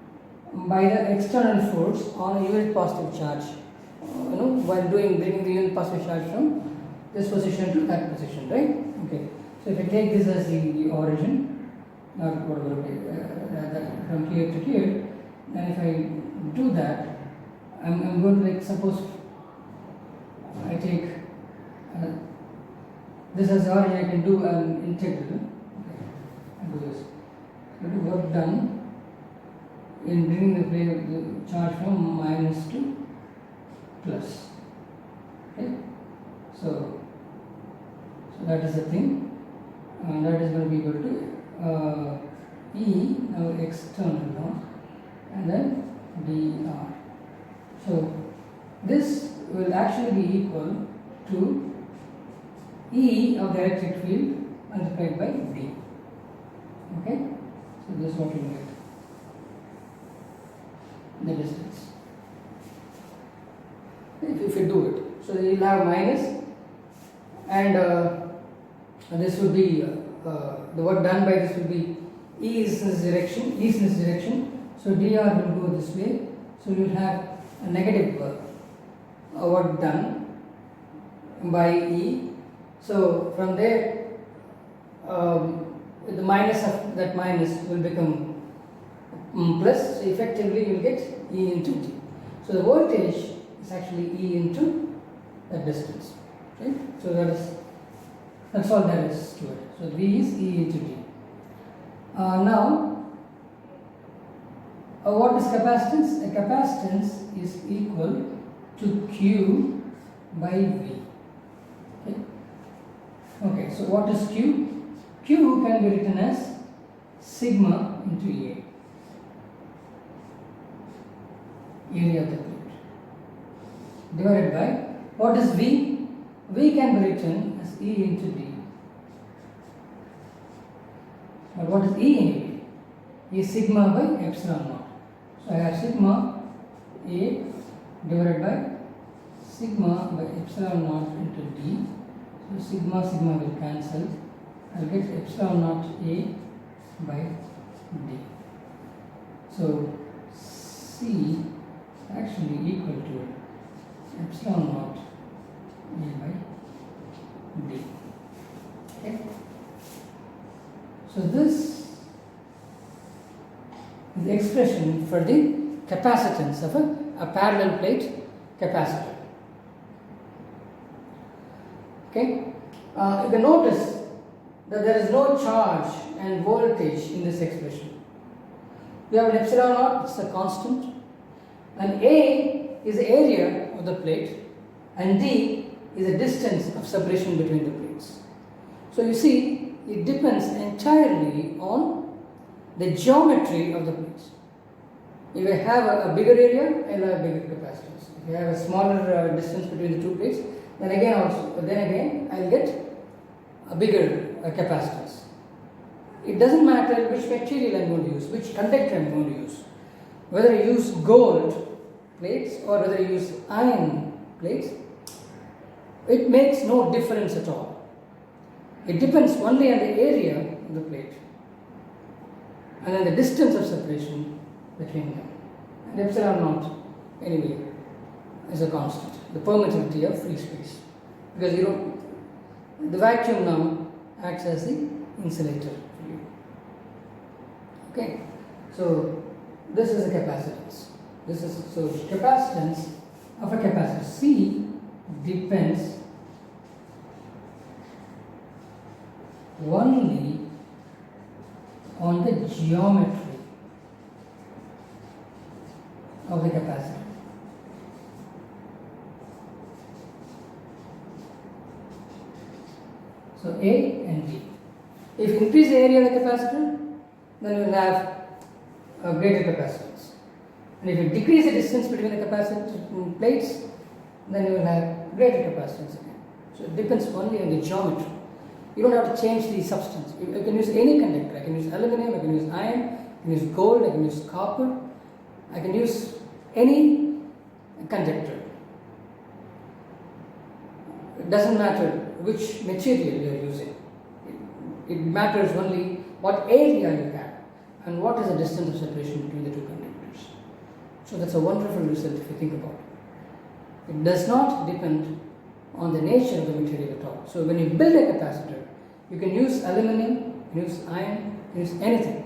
by the external force on a unit positive charge, while bringing the unit positive charge from this position to that position, right? Okay. So if I take this as the origin, or whatever, from here to here, then if I do that, I'm going to, like, suppose I take this as the origin, I can do an integral. Do this. So the work done in bringing the charge from minus to plus. Okay. So that is the thing. That is going to be equal to E, now external now, and then dr. So this will actually be equal to E of the electric field multiplied by D. Okay, so this is what you get, the distance. If you do it, so you will have minus, and this would be the work done by this would be E is in this direction, so dr will go this way, so you will have a negative work done by E. So from there, the minus of that minus will become plus, so effectively you will get E into D. So the voltage is actually E into that distance. Okay? So that's all there is to it. So V is E into D. Now, what is capacitance? A capacitance is equal to Q by V. Okay, so what is Q? Q can be written as sigma into A, area of the plate, divided by, what is V? V can be written as E into D. But what is E in A? E is sigma by epsilon naught. So I have sigma A divided by sigma by epsilon naught into D. So sigma will cancel. I will get epsilon naught A by D. So C is actually equal to epsilon naught A by D. Okay. So this is the expression for the capacitance of a parallel plate capacitor. Okay. You can notice that there is no charge and voltage in this expression. You have an epsilon naught, it's a constant, and A is the area of the plate, and D is the distance of separation between the plates. So you see, it depends entirely on the geometry of the plates. If I have a bigger area, I will have bigger capacitance. If I have a smaller distance between the two plates, then again I will get a bigger capacitance. It doesn't matter which material I am going to use, which conductor I am going to use, whether I use gold plates or whether I use iron plates, it makes no difference at all. It depends only on the area of the plate and then the distance of separation between them. And epsilon naught, anyway, is a constant, the permittivity of free space. Because the vacuum now acts as the insulator for you. Okay, so this is the capacitance. So capacitance of a capacitor C depends only on the geometry of the capacitor. So A and D. If you increase the area of the capacitor, then you will have a greater capacitance. And if you decrease the distance between the capacitor plates, then you will have greater capacitance again. So it depends only on the geometry. You don't have to change the substance. You can use any conductor. I can use aluminum, I can use iron, I can use gold, I can use copper, I can use any conductor. It doesn't matter which material you are using. It matters only what area you have and what is the distance of separation between the two conductors. So that's a wonderful result if you think about it. It does not depend on the nature of the material at all. So when you build a capacitor, you can use aluminum, you can use iron, you can use anything.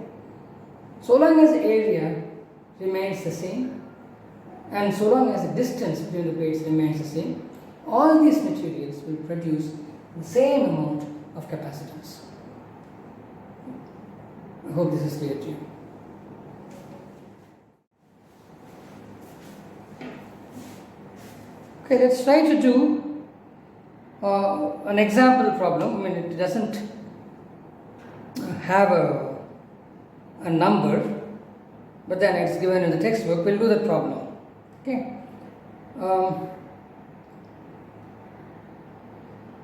So long as the area remains the same and so long as the distance between the plates remains the same, all these materials will produce the same amount of capacitance. I hope this is clear to you. Okay, let's try to do an example problem. I mean, it doesn't have a number, but then it's given in the textbook. We'll do that problem. Okay.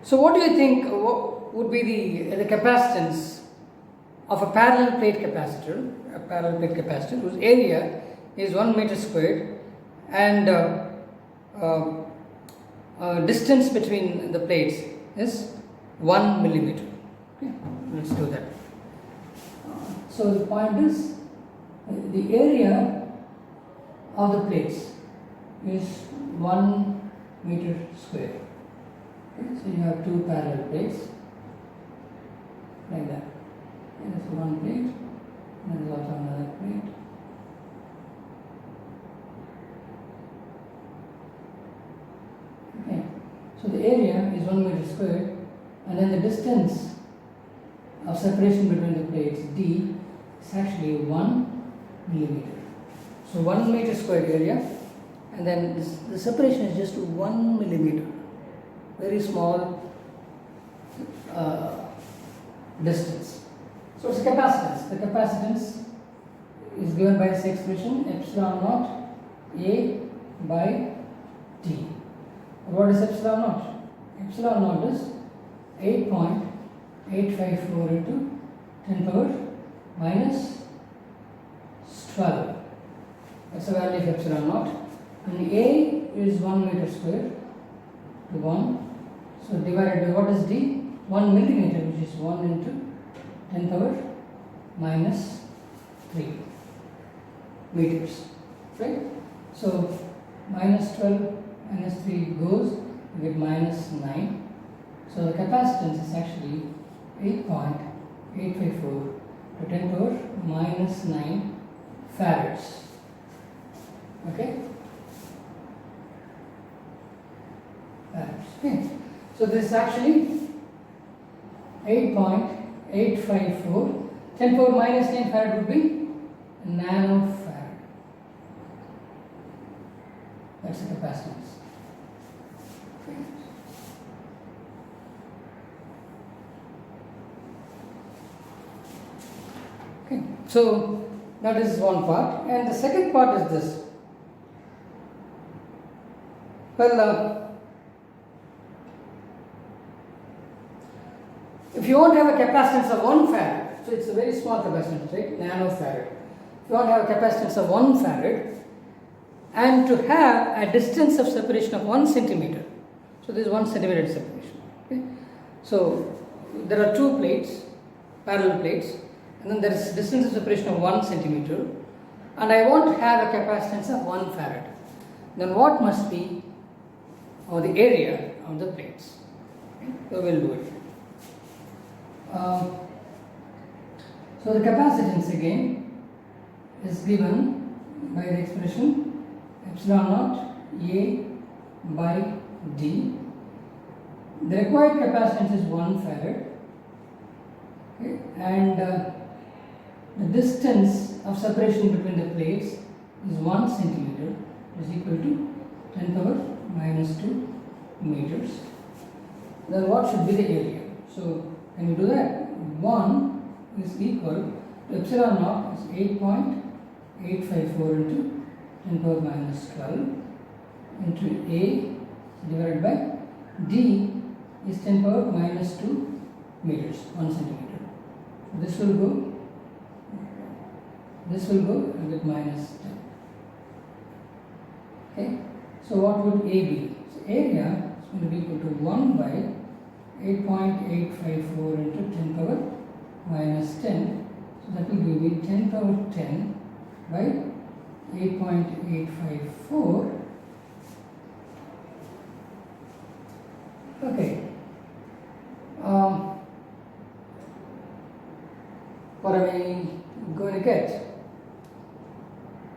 So what do you think would be the capacitance of a parallel plate capacitor, whose area is 1 meter squared and distance between the plates is 1 millimeter. Okay, let's do that. So the point is, the area of the plates is 1 meter square. Okay, so you have two parallel plates like that. Okay, that's one plate, and there's also another plate. Okay, so the area is 1 meter squared, and then the distance of separation between the plates D is actually 1 millimeter. So 1 meter squared area, and then the separation is just 1 millimeter, very small distance. So it's a capacitance. The capacitance is given by this expression epsilon naught A by T. What is epsilon naught? Epsilon naught is 8.854 into 10 power minus 12. That's the value of epsilon naught. And A is 1 meter square to 1. So divided by what is D? 1 millimeter, which is 1 into 10 power minus 3 meters. Right? So minus 12 minus 3 goes, you get minus 9. So the capacitance is actually 8.854 to 10 power minus 9 farads. Okay? Farads. Okay. So this is actually 8.854. 10 power minus 9 farad would be nanofarad. That's the capacitance. Okay, so that is one part, and the second part is this. Well, if you want to have a capacitance of 1 farad, so it's a very small capacitance, right? Nanofarad. If you want to have a capacitance of 1 farad and to have a distance of separation of 1 centimeter, so this is 1 centimeter separation. Okay? So there are two plates, parallel plates, and then there is distance of separation of 1 centimeter, and I want to have a capacitance of 1 farad. Then what must be the area of the plates? Okay? So we'll do it. So the capacitance again is given by the expression epsilon naught A by D. The required capacitance is 1 farad, okay, and the distance of separation between the plates is 1 centimeter, is equal to 10 power minus 2 meters. Then what should be the area? So can you do that? 1 is equal to epsilon naught is 8.854 into 10 power minus 12 into A divided by D is 10 power minus 2 meters, 1 centimeter. This will go and get minus 10. Okay, so what would A be? So area is going to be equal to 1 by 8.854 into 10 power minus 10. So that will give me 10 power 10 by 8.854. Okay. What am I going to get?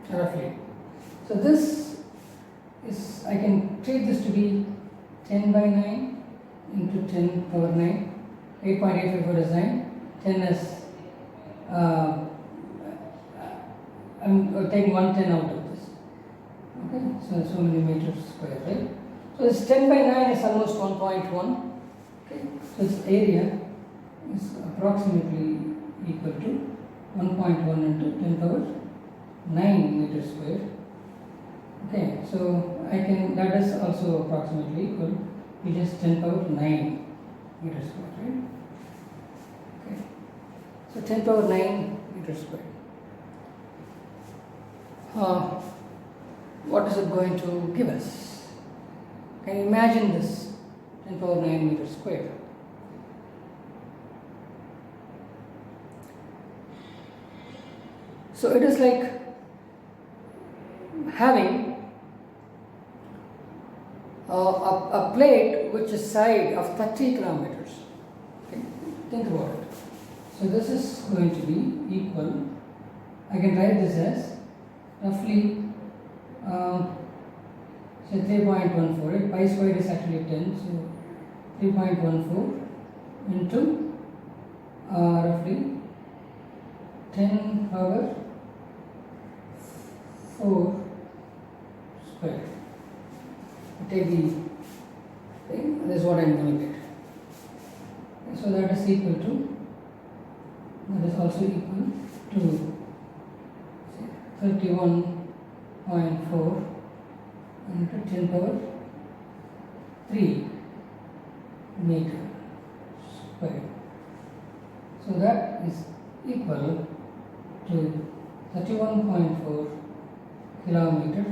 Roughly. So this is, I can treat this to be 10 by 9 into 10 power 9. 8.854 is 9. 10 is, I'm taking 110 out of this. Okay, so many meters square, right? So this 10 by 9 is almost 1.1. Okay, so its area is approximately equal to 1.1 into 10 power 9 meters square. Okay, so I can, that is also approximately equal to just 10 power 9 meters square, right? Okay, so 10 power 9 meters square. What is it going to give us? Can you imagine this 10 power 9 meters square? So it is like having a plate which is side of 30 kilometers. Okay? Think about it. So this is going to be equal, I can write this as roughly say 3.14. Pi squared is actually 10, so 3.14 into roughly 10 power 4 square. Take the thing, this is what I am going to get. Okay, so that is equal to, that is also equal to 31.4 into 10 power 3 meter square. So that is equal to 31.4 kilometer.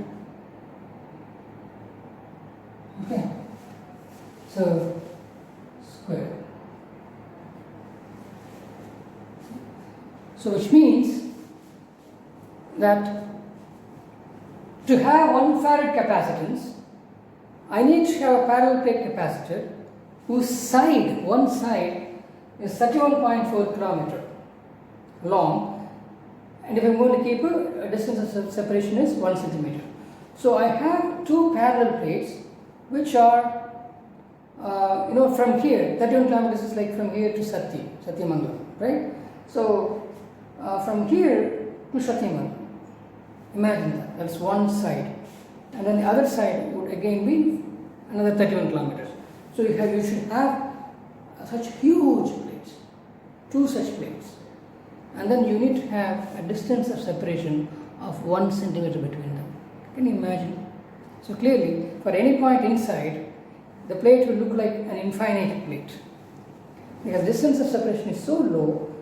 Okay, so square. So which means that to have 1 farad capacitance, I need to have a parallel plate capacitor whose side, one side, is 31.4 kilometer long, and if I am going to keep a distance of separation is 1 centimeter. So I have two parallel plates which are from here, 31 kilometers is like from here to Satyamangalam, right? So from here to Satyamangalam. Imagine that, that's one side. And then the other side would again be another 31 kilometers. So you should have such huge plates, 2 such plates. And then you need to have a distance of separation of 1 centimeter between them. Can you imagine? So clearly, for any point inside, the plate will look like an infinite plate. Because distance of separation is so low,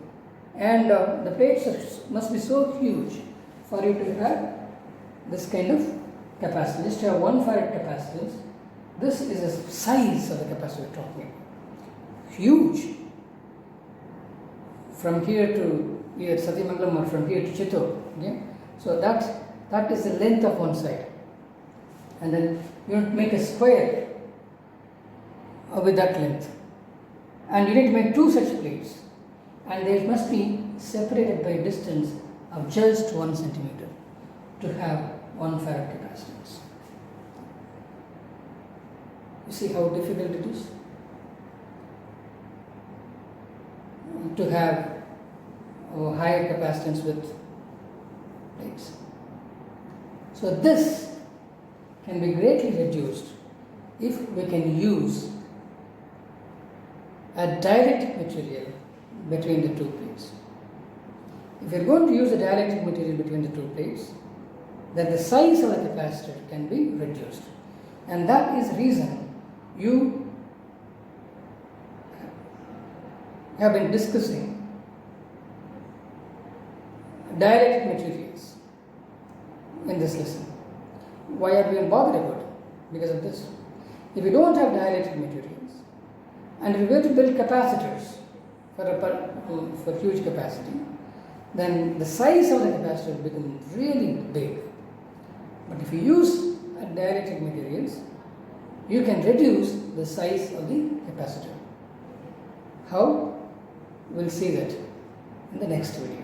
and the plates must be so huge for you to have this kind of capacitance. Just to have 1 farad capacitance, this is the size of the capacitor we're talking about. Huge. From here to either Satyamangalam or from here to Chittor. Okay? So that is the length of one side. And then you have to make a square with that length. And you need to make 2 such plates. And they must be separated by a distance of just 1 centimeter to have 1 farad capacitance. You see how difficult it is to have a higher capacitance with plates. So this can be greatly reduced if we can use a dielectric material between the 2 plates. If you are going to use a dielectric material between the 2 plates, then the size of the capacitor can be reduced. And that is the reason you have been discussing dielectric materials in this lesson. Why are we bothered about it? Because of this. If you don't have dielectric materials, and if you were to build capacitors for huge capacity, then the size of the capacitor will become really big. But if you use dielectric materials, you can reduce the size of the capacitor. How? We'll see that in the next video.